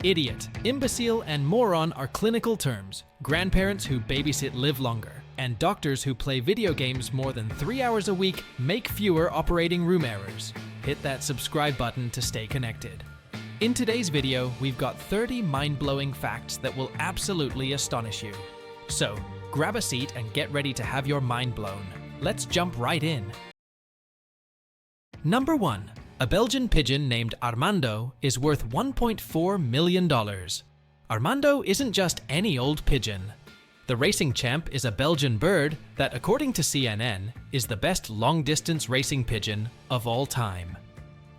Idiot, imbecile, and moron are clinical terms. Grandparents who babysit live longer, and doctors who play video games more than 3 hours a week make fewer operating room errors. Hit that subscribe button to stay connected. In today's video, we've got 30 mind-blowing facts that will absolutely astonish you. So, grab a seat and get ready to have your mind blown. Let's jump right in. Number 1. A Belgian pigeon named Armando is worth $1.4 million. Armando isn't just any old pigeon. The racing champ is a Belgian bird that, according to CNN, is the best long-distance racing pigeon of all time.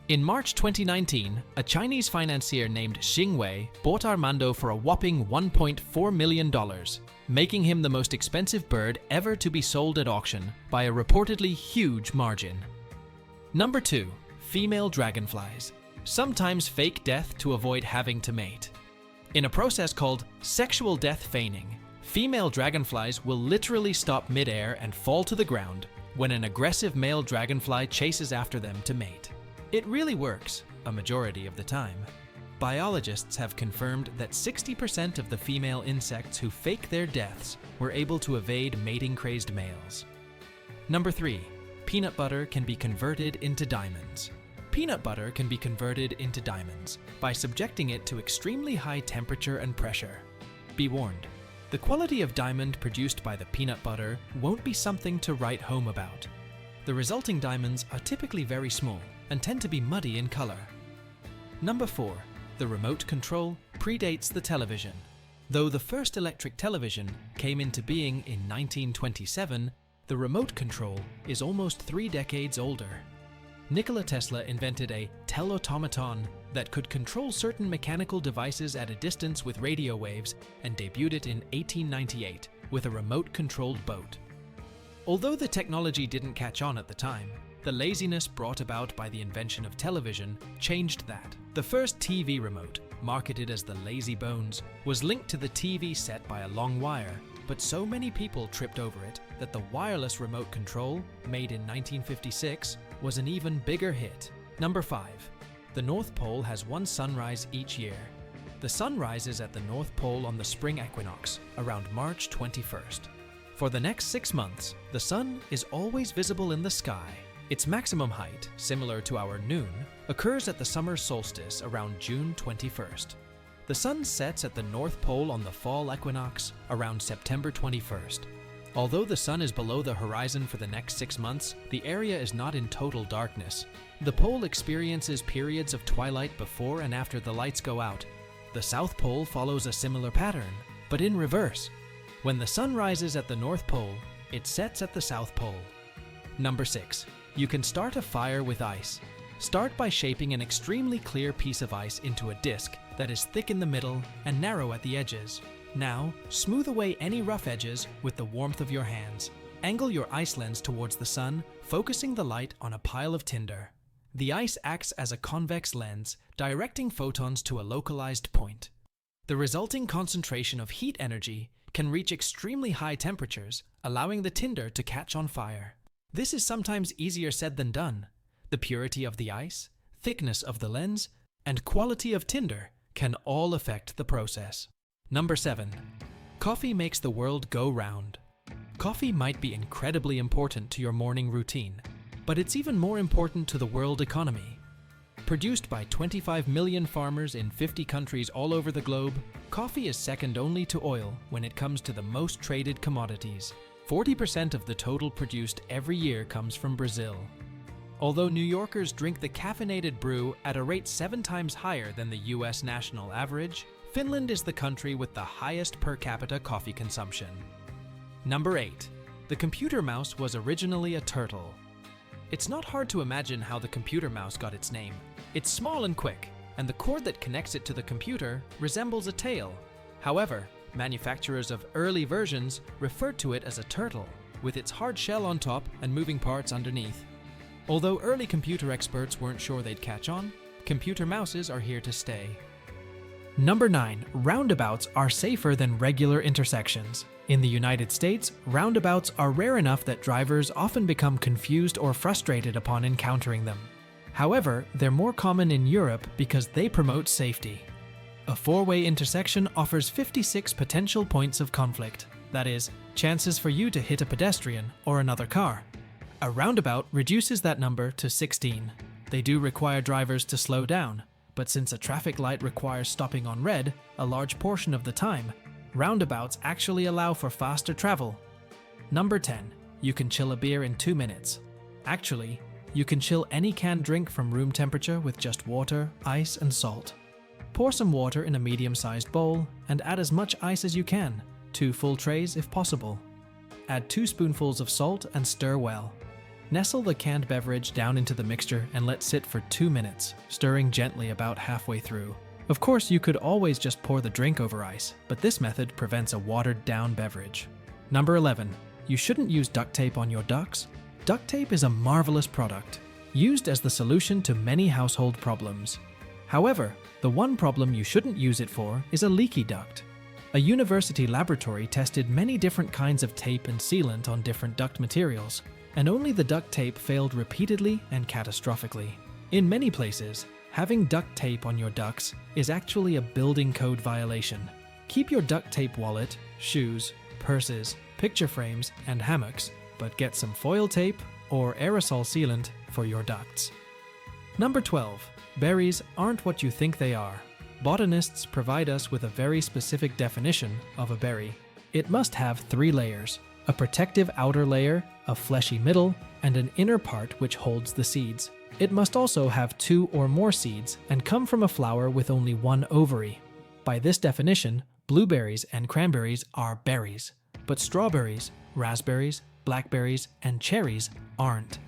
In March 2019, a Chinese financier named Xingwei bought Armando for a whopping $1.4 million, making him the most expensive bird ever to be sold at auction by a reportedly huge margin. Number 2. Female dragonflies sometimes fake death to avoid having to mate. In a process called sexual death feigning, female dragonflies will literally stop midair and fall to the ground when an aggressive male dragonfly chases after them to mate. It really works, a majority of the time. Biologists have confirmed that 60% of the female insects who fake their deaths were able to evade mating-crazed males. Number 3. Peanut butter can be converted into diamonds. Peanut butter can be converted into diamonds by subjecting it to extremely high temperature and pressure. Be warned, the quality of diamond produced by the peanut butter won't be something to write home about. The resulting diamonds are typically very small and tend to be muddy in color. Number 4. The remote control predates the television. Though the first electric television came into being in 1927, the remote control is almost 3 decades older. Nikola Tesla invented a telautomaton that could control certain mechanical devices at a distance with radio waves and debuted it in 1898 with a remote-controlled boat. Although the technology didn't catch on at the time, the laziness brought about by the invention of television changed that. The first TV remote, marketed as the Lazy Bones, was linked to the TV set by a long wire, but so many people tripped over it that the wireless remote control, made in 1956, was an even bigger hit. Number 5. The North Pole has one sunrise each year. The sun rises at the North Pole on the spring equinox, around March 21st. For the next 6 months, the sun is always visible in the sky. Its maximum height, similar to our noon, occurs at the summer solstice around June 21st. The sun sets at the North Pole on the fall equinox around September 21st. Although the sun is below the horizon for the next 6 months, the area is not in total darkness. The pole experiences periods of twilight before and after the lights go out. The South Pole follows a similar pattern, but in reverse. When the sun rises at the North Pole, it sets at the South Pole. Number 6. You can start a fire with ice. Start by shaping an extremely clear piece of ice into a disc that is thick in the middle and narrow at the edges. Now, smooth away any rough edges with the warmth of your hands. Angle your ice lens towards the sun, focusing the light on a pile of tinder. The ice acts as a convex lens, directing photons to a localized point. The resulting concentration of heat energy can reach extremely high temperatures, allowing the tinder to catch on fire. This is sometimes easier said than done. The purity of the ice, thickness of the lens, and quality of tinder can all affect the process. Number 7. Coffee makes the world go round. Coffee might be incredibly important to your morning routine, but it's even more important to the world economy. Produced by 25 million farmers in 50 countries all over the globe, coffee is second only to oil when it comes to the most traded commodities. 40% of the total produced every year comes from Brazil. Although New Yorkers drink the caffeinated brew at a rate 7 times higher than the US national average, Finland is the country with the highest per capita coffee consumption. Number 8. The computer mouse was originally a turtle. It's not hard to imagine how the computer mouse got its name. It's small and quick, and the cord that connects it to the computer resembles a tail. However, manufacturers of early versions referred to it as a turtle, with its hard shell on top and moving parts underneath. Although early computer experts weren't sure they'd catch on, computer mouses are here to stay. Number 9. Roundabouts are safer than regular intersections. In the United States, roundabouts are rare enough that drivers often become confused or frustrated upon encountering them. However, they're more common in Europe because they promote safety. A four-way intersection offers 56 potential points of conflict, that is, chances for you to hit a pedestrian or another car. A roundabout reduces that number to 16. They do require drivers to slow down, but since a traffic light requires stopping on red a large portion of the time, roundabouts actually allow for faster travel. Number 10. You can chill a beer in 2 minutes. Actually, you can chill any canned drink from room temperature with just water, ice, and salt. Pour some water in a medium-sized bowl and add as much ice as you can, 2 full trays if possible. Add 2 spoonfuls of salt and stir well. Nestle the canned beverage down into the mixture and let sit for 2 minutes, stirring gently about halfway through. Of course, you could always just pour the drink over ice, but this method prevents a watered-down beverage. Number 11. You shouldn't use duct tape on your ducks. Duct tape is a marvelous product, used as the solution to many household problems. However, the one problem you shouldn't use it for is a leaky duct. A university laboratory tested many different kinds of tape and sealant on different duct materials, and only the duct tape failed repeatedly and catastrophically. In many places, having duct tape on your ducts is actually a building code violation. Keep your duct tape wallet, shoes, purses, picture frames, and hammocks, but get some foil tape or aerosol sealant for your ducts. Number 12. Berries aren't what you think they are. Botanists provide us with a very specific definition of a berry. It must have 3 layers: a protective outer layer, a fleshy middle, and an inner part which holds the seeds. It must also have 2 or more seeds and come from a flower with only 1 ovary. By this definition, blueberries and cranberries are berries, but strawberries, raspberries, blackberries, and cherries aren't.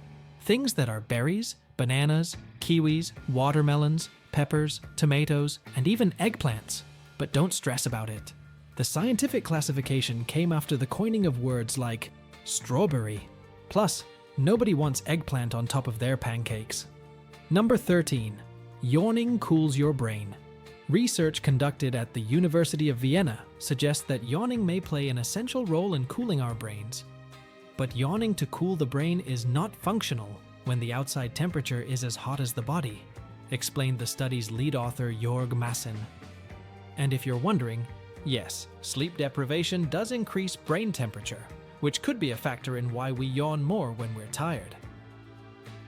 Things that are berries, bananas, kiwis, watermelons, peppers, tomatoes, and even eggplants. But don't stress about it. The scientific classification came after the coining of words like strawberry. Plus, nobody wants eggplant on top of their pancakes. Number 13. Yawning cools your brain. Research conducted at the University of Vienna suggests that yawning may play an essential role in cooling our brains. But yawning to cool the brain is not functional when the outside temperature is as hot as the body, explained the study's lead author Jorg Masson. And if you're wondering, yes, sleep deprivation does increase brain temperature, which could be a factor in why we yawn more when we're tired.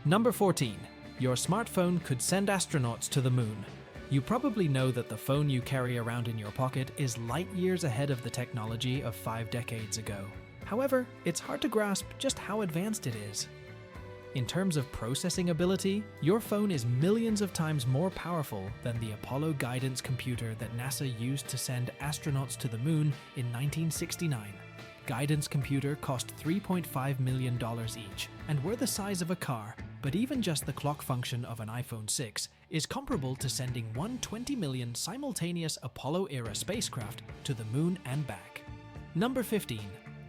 Number 14. Your smartphone could send astronauts to the moon. You probably know that the phone you carry around in your pocket is light years ahead of the technology of 5 decades ago. However, it's hard to grasp just how advanced it is. In terms of processing ability, your phone is millions of times more powerful than the Apollo guidance computer that NASA used to send astronauts to the moon in 1969. Guidance computer cost $3.5 million each and were the size of a car, but even just the clock function of an iPhone 6 is comparable to sending 120 million simultaneous Apollo-era spacecraft to the moon and back. Number 15.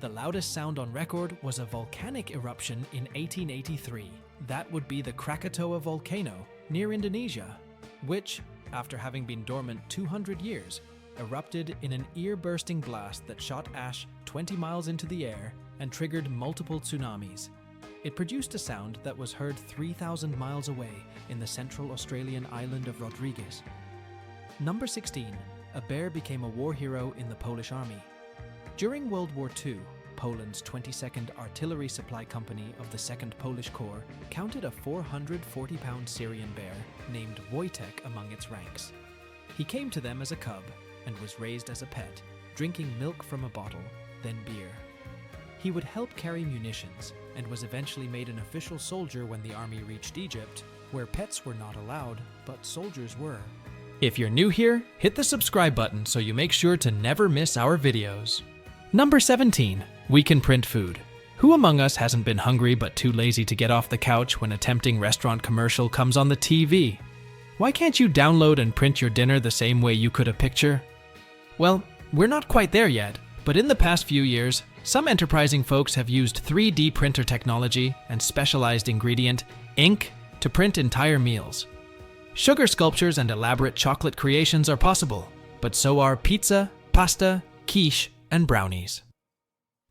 The loudest sound on record was a volcanic eruption in 1883. That would be the Krakatoa volcano near Indonesia, which, after having been dormant 200 years, erupted in an ear-bursting blast that shot ash 20 miles into the air and triggered multiple tsunamis. It produced a sound that was heard 3,000 miles away in the central Australian island of Rodrigues. Number 16. A bear became a war hero in the Polish army. During World War II, Poland's 22nd Artillery Supply Company of the 2nd Polish Corps counted a 440-pound Syrian bear named Wojtek among its ranks. He came to them as a cub and was raised as a pet, drinking milk from a bottle, then beer. He would help carry munitions and was eventually made an official soldier when the army reached Egypt, where pets were not allowed, but soldiers were. If you're new here, hit the subscribe button so you make sure to never miss our videos. Number 17. We can print food. Who among us hasn't been hungry but too lazy to get off the couch when a tempting restaurant commercial comes on the TV? Why can't you download and print your dinner the same way you could a picture? Well, we're not quite there yet, but in the past few years, some enterprising folks have used 3D printer technology and specialized ingredient, ink, to print entire meals. Sugar sculptures and elaborate chocolate creations are possible, but so are pizza, pasta, quiche, and brownies.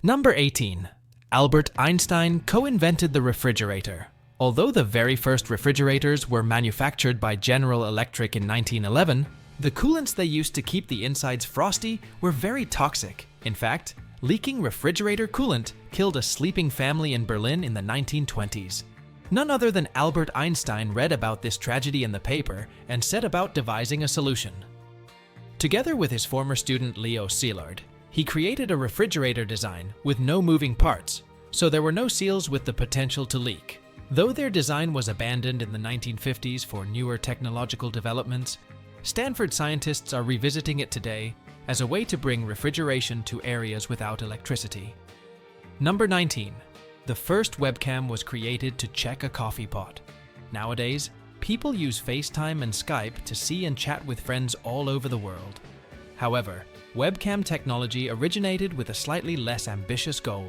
Number 18. Albert Einstein co-invented the refrigerator. Although the very first refrigerators were manufactured by General Electric in 1911, The coolants they used to keep the insides frosty were very toxic. In fact, leaking refrigerator coolant killed a sleeping family in Berlin in the 1920s. None other than Albert Einstein read about this tragedy in the paper and set about devising a solution. Together with his former student Leo Szilard, he created a refrigerator design with no moving parts, so there were no seals with the potential to leak. Though their design was abandoned in the 1950s for newer technological developments, Stanford scientists are revisiting it today as a way to bring refrigeration to areas without electricity. Number 19. The first webcam was created to check a coffee pot. Nowadays, people use FaceTime and Skype to see and chat with friends all over the world. However, webcam technology originated with a slightly less ambitious goal.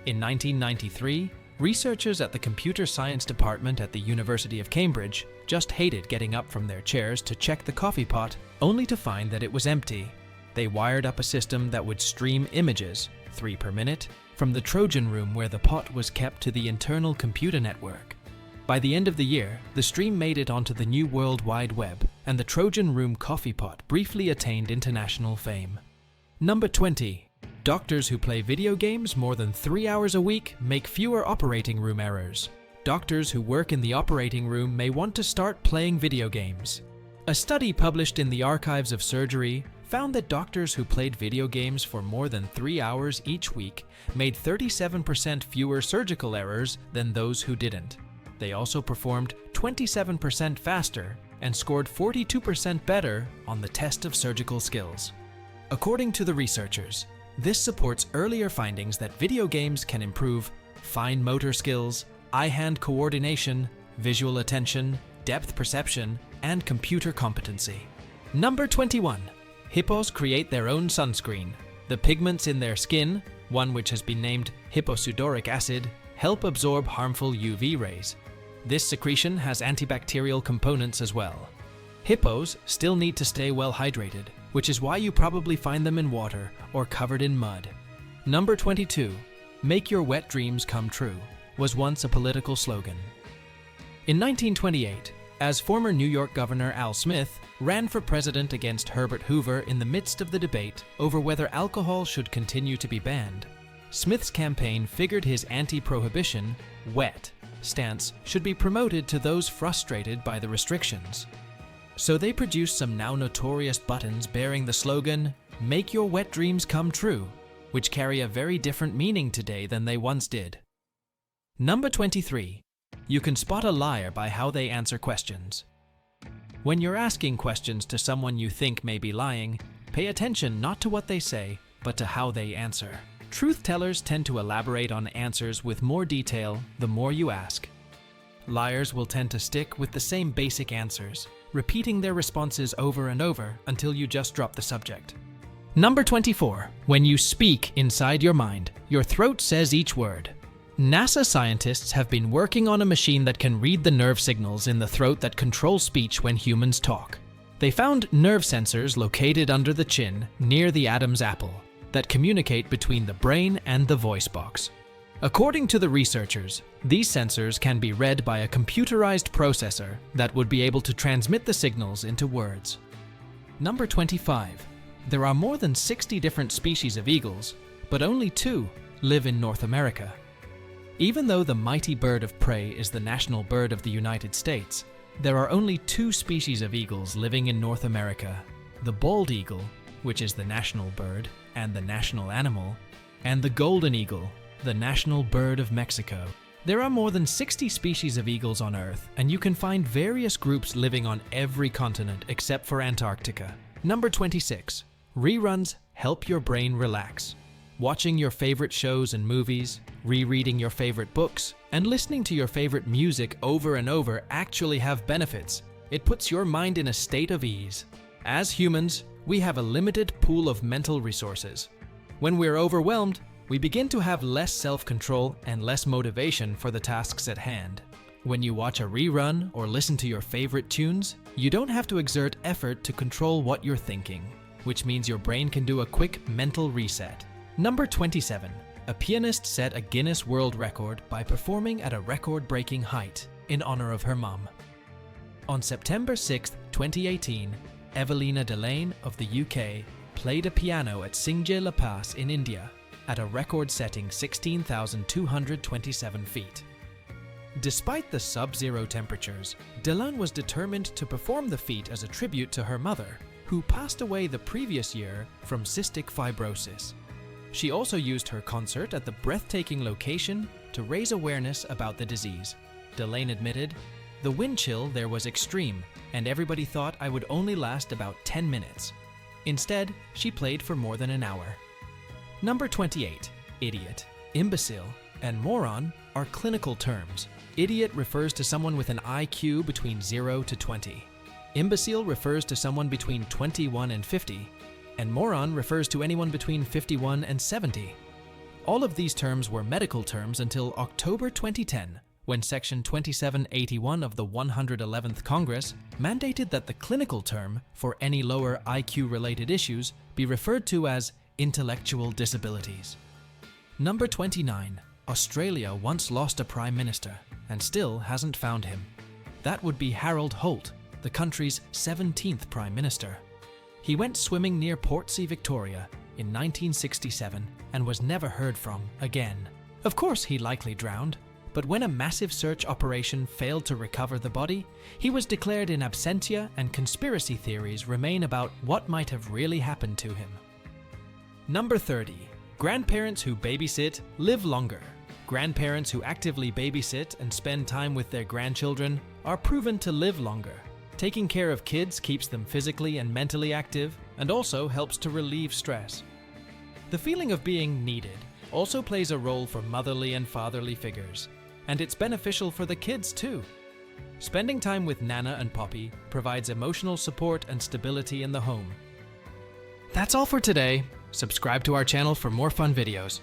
In 1993, researchers at the Computer Science Department at the University of Cambridge just hated getting up from their chairs to check the coffee pot, only to find that it was empty. They wired up a system that would stream images, 3 per minute, from the Trojan room where the pot was kept to the internal computer network. By the end of the year, the stream made it onto the new World Wide Web, and the Trojan room coffee pot briefly attained international fame. Number 20. Doctors who play video games more than 3 hours a week make fewer operating room errors. Doctors who work in the operating room may want to start playing video games. A study published in the Archives of Surgery found that doctors who played video games for more than 3 hours each week made 37% fewer surgical errors than those who didn't. They also performed 27% faster and scored 42% better on the test of surgical skills. According to the researchers, this supports earlier findings that video games can improve fine motor skills, eye-hand coordination, visual attention, depth perception, and computer competency. Number 21. Hippos create their own sunscreen. The pigments in their skin, one which has been named hipposudoric acid, help absorb harmful UV rays. This secretion has antibacterial components as well. Hippos still need to stay well hydrated, which is why you probably find them in water or covered in mud. Number 22. Make your wet dreams come true was once a political slogan. In 1928, as former New York Governor Al Smith ran for president against Herbert Hoover in the midst of the debate over whether alcohol should continue to be banned, Smith's campaign figured his anti-prohibition, wet, stance should be promoted to those frustrated by the restrictions. So they produced some now notorious buttons bearing the slogan, "Make your wet dreams come true," which carry a very different meaning today than they once did. Number 23. You can spot a liar by how they answer questions. When you're asking questions to someone you think may be lying, pay attention not to what they say, but to how they answer. Truth tellers tend to elaborate on answers with more detail the more you ask. Liars will tend to stick with the same basic answers, repeating their responses over and over until you just drop the subject. Number 24. When you speak inside your mind, your throat says each word. NASA scientists have been working on a machine that can read the nerve signals in the throat that control speech when humans talk. They found nerve sensors located under the chin near the Adam's apple that communicate between the brain and the voice box. According to the researchers, these sensors can be read by a computerized processor that would be able to transmit the signals into words. Number 25. There are more than 60 different species of eagles, but only 2 live in North America. Even though the mighty bird of prey is the national bird of the United States, there are only 2 species of eagles living in North America: the bald eagle, which is the national bird and the national animal, and the golden eagle, the national bird of Mexico. There are more than 60 species of eagles on Earth, and you can find various groups living on every continent except for Antarctica. Number 26. Reruns help your brain relax. Watching your favorite shows and movies, rereading your favorite books, and listening to your favorite music over and over actually have benefits. It puts your mind in a state of ease. As humans, we have a limited pool of mental resources. When we're overwhelmed, we begin to have less self-control and less motivation for the tasks at hand. When you watch a rerun or listen to your favorite tunes, you don't have to exert effort to control what you're thinking, which means your brain can do a quick mental reset. Number 27. A pianist set a Guinness World Record by performing at a record-breaking height in honor of her mom. On September 6, 2018, Evelina Delane of the UK played a piano at Singje La Pass in India at a record-setting 16,227 feet. Despite the sub-zero temperatures, Delane was determined to perform the feat as a tribute to her mother, who passed away the previous year from cystic fibrosis. She also used her concert at the breathtaking location to raise awareness about the disease. Delane admitted, "The wind chill there was extreme, and everybody thought I would only last about 10 minutes. Instead, she played for more than an hour." Number 28. Idiot, imbecile, and moron are clinical terms. Idiot refers to someone with an IQ between 0 to 20. Imbecile refers to someone between 21 and 50. And moron refers to anyone between 51 and 70. All of these terms were medical terms until October 2010, when Section 2781 of the 111th Congress mandated that the clinical term for any lower IQ-related issues be referred to as intellectual disabilities. Number 29. Australia once lost a prime minister and still hasn't found him. That would be Harold Holt, the country's 17th prime minister. He went swimming near Portsea, Victoria in 1967 and was never heard from again. Of course, he likely drowned, but when a massive search operation failed to recover the body, he was declared in absentia and conspiracy theories remain about what might have really happened to him. Number 30. Grandparents who babysit live longer. Grandparents who actively babysit and spend time with their grandchildren are proven to live longer. Taking care of kids keeps them physically and mentally active and also helps to relieve stress. The feeling of being needed also plays a role for motherly and fatherly figures, and it's beneficial for the kids too. Spending time with Nana and Poppy provides emotional support and stability in the home. That's all for today. Subscribe to our channel for more fun videos.